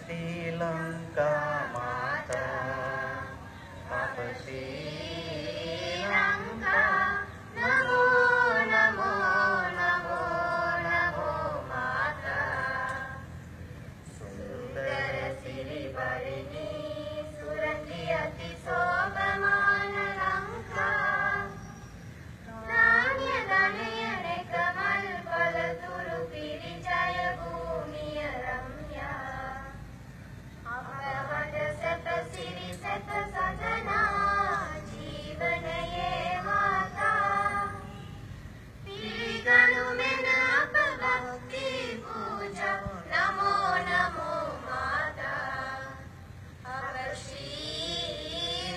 श्रीलंका माता आप श्रीलंका नमो नमो नमो नमो माता सुंदर सिरिवरिणी सुरति अति शोभमान लंका नान्य गणयन कमल फल तुरु पिरिजय भूमिय रम्या अपहट सत सिरि सत सजना जीवन ये माता पिलिगणु मेन अप भक्ति पूजा नमो नमो माता अप श्रीलंका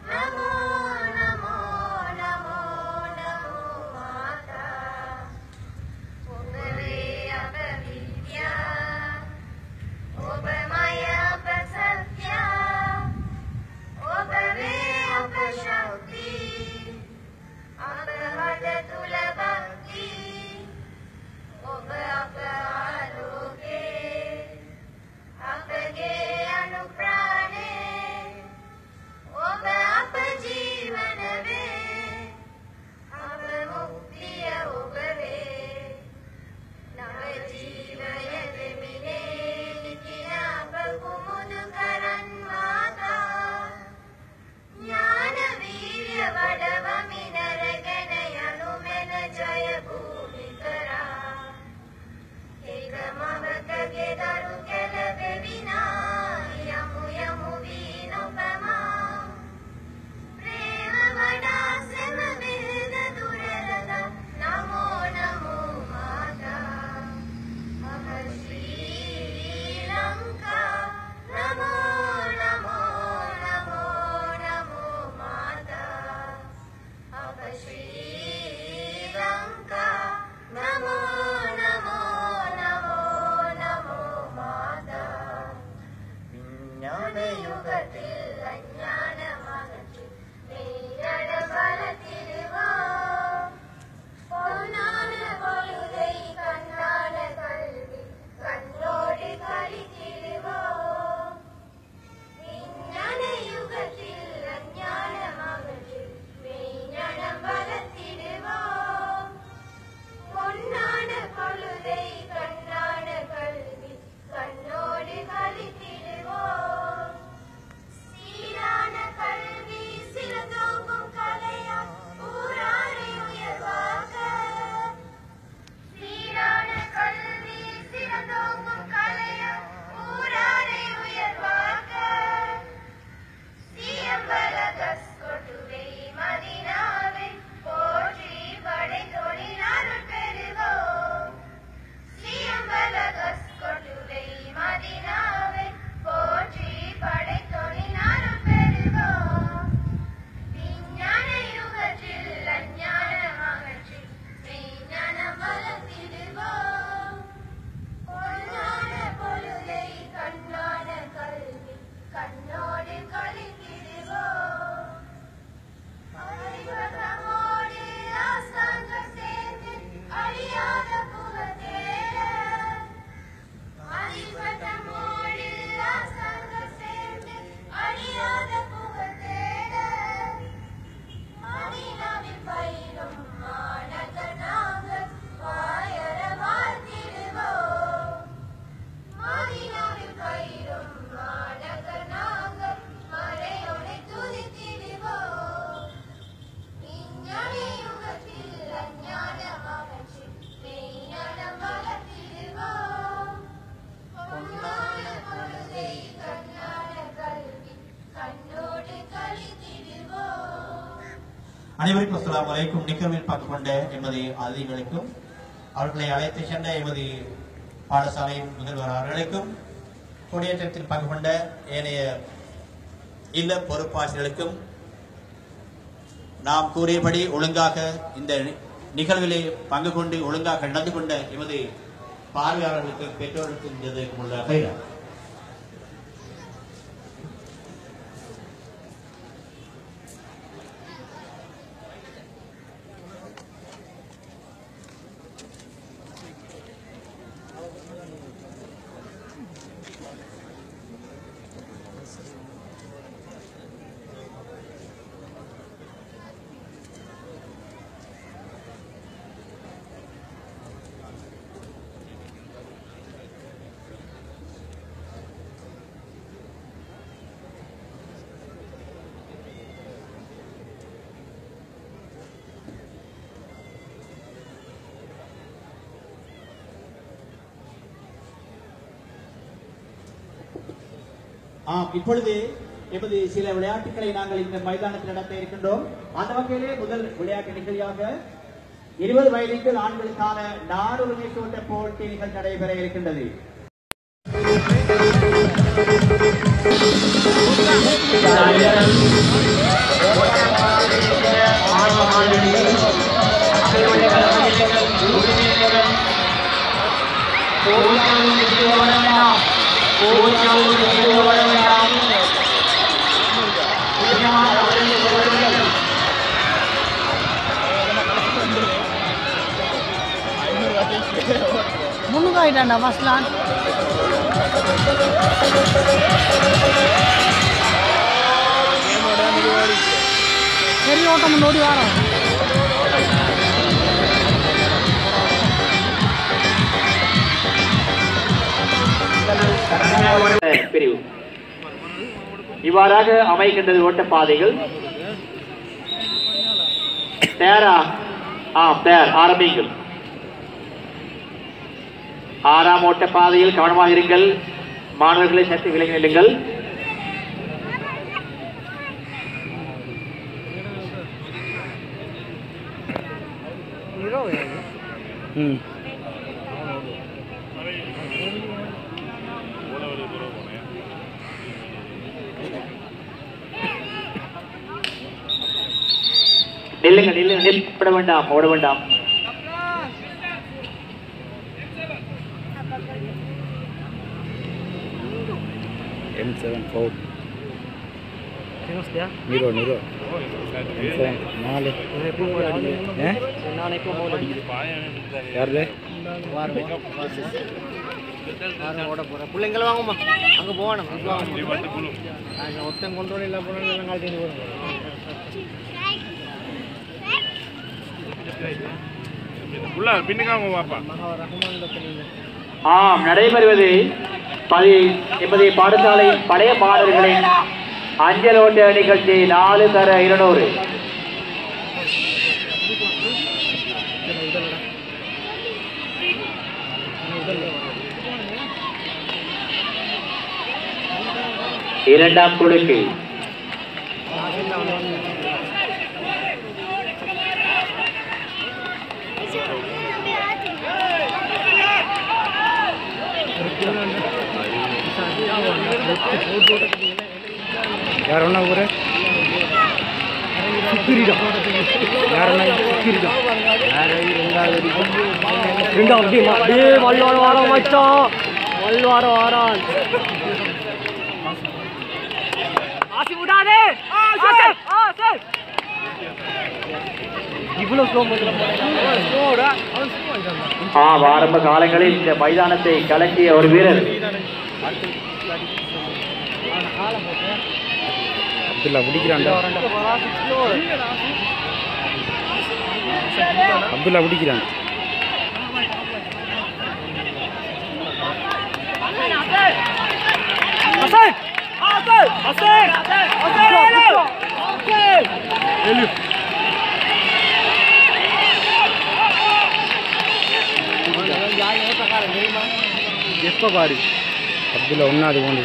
नमो नमो नमो नमो माता ओबवे अप विद्या ओबमय अप सत्य ओबवे अप शक्ति अप हद तुल भक्ति ओब अप आलोके अपगे अनुप्राणे ओब अप जीवन वे अप मुक्तिय ओबवे नव जीवय विमिने निकिना कुमुद करन् माता ज्ञान वीर्य वडव मिनर गणयनु मेन जय भूमि करा एकमवकगे दरु केलवे विना यमु यमु वीनुपमा प्रेम वडा सेम वेद दुररद नमो नमो माता अप श्रीलंका नमो नमो नमो नमो माता अप श्रीलंका नमो नमो नमो नमो माता विज्ञान युगத்தில் அஞ்ஞானமகற்றி மெய்ஞான பலத்திடுவோம் பொன்னான பொழுதை கண்ணான கல்வி கண்ணோடு கழித்திடுவோம் விஞ்ஞான யுகத்தில் அஞ்ஞானமகற்றி மெய்ஞானம் வளர்த்திடுவோம் பொன்னான பொழுதை கண்ணான கல்வி கண்ணோடு கழித்திடுவோம் சீரான கல்வி சிறந்தோங்கும் கலையா ஊராரை உயர்வாக சீரான கல்வி சிறந்தோங்கும் கலையா ஊராரை உயர்வாக சியம்பலகஸ் கொட்டுவை மதினாவை போற்றி படைத்தொழிலார் பெறுவோம் சியம்பலகஸ் கொட்டுவை மதினாவை போற்றி படைத்தொழிலார் பெறுவோம் விஞ்ஞான யுகத்தில் அஞ்ஞானம் அகற்றி மெய்ஞானம் வளர்த்திடுவோம் பொன்னான பொழுதை கண்ணான கல்வி கண்ணோடு கழித்திடுவோம் அறிவகமோடு ஆசாங்க சேர்ந்து அழியாத புகழேற அறிவகமோடு ஆசாங்க சேர்ந்து அழியாத புகழேற மதினாவில் பயிரும் மாநகராக வாயர வாழ்த்திடுவோம் மதினாவில் பயிரும் மாநகராக மறையோடு துதித்திடுவோம் விஞ்ஞான யுகத்தில் அஞ்ஞானம் அகற்றி மெய்ஞானம் வளர்த்திடுவோம் பொன்னான பொழுதை கண்ணான கல்வி கண்ணோடு கழித்திடுவோம் அனைவருக்கும் அஸ்ஸலாமு அலைக்கும். நிகழ்வில் பார்த்து கொண்ட எமது அதிதிகளுக்கும் அவர்களை அழைத்து சென்ற எமது பாடசாலையின் முதல்வர் அவர்களுக்கும் கொடியேற்றத்தில் பங்கு கொண்ட ஏனைய இல்ல பொறுப்பாசிரியர்களுக்கும் நாம் கூறியபடி ஒழுங்காக இந்த நிகழ்விலே பங்கு கொண்டு ஒழுங்காக நடந்து கொண்ட எமது பார்வையாளர்களுக்கு பெற்றோர்களுக்கு உள்ளாக இப்பொழுது எமது சில விளையாட்டுகளை நாங்கள் இந்த மைதானத்தில் நடத்த இருக்கின்றோம். அந்த வகையிலே முதல் விளையாட்டு நிகழ்ச்சியாக 20 வயதுக்கு ஆண்களுக்கான 400 மீட்டர் ஓட்ட போட்டிகள் நடைபெற இருக்கின்றது. முன்னுக்காயிட்டாண்டா ஃபர்ஸ்ட்லாம் சரி ஓட்டம் ஓடி வரோம். பிரிவு இவ்வாறாக அமைகின்றது ஓட்டப்பாதைகள். தயாரா? தயார், ஆரம்பிங்கள். 6ஆம் ஓட்டப்பாதையில் கவனமாக இருங்கள் மாணவர்களை, சற்று விலகி நில்லுங்கள். நில்லுங்க நில்லுங்க, நிற்பட வேண்டாம், ஓட வேண்டாம். M74 Niro M7 4 யாரு ஓட போற பிள்ளைங்கள வாங்கம்மா, அங்க போகணும். ஒருத்தன் கொண்டு இல்லை போன காலத்தி நடைபெறுவது எமது பாடசாலையின் பழைய மாணவர்களின் அஞ்சல் ஓட்ட நிகழ்ச்சி 4x200. இரண்டாம் குழுக்கு யார் ஒன்றா ஊர் ரெண்டாவது வல்வாரம் வாரம் வச்சோம். வல்வாரம் வாரம் ஆசி விடாதே. ஆரம்ப காலங்களில் இந்த மைதானத்தை கலக்கிய ஒரு வீரர் அப்துல்லா பிடிக்கிறான்டா. அப்துல்லா பிடிக்கிறான். எப்ப பாரு அப்துல்லா ஒன்னா அது கொண்டு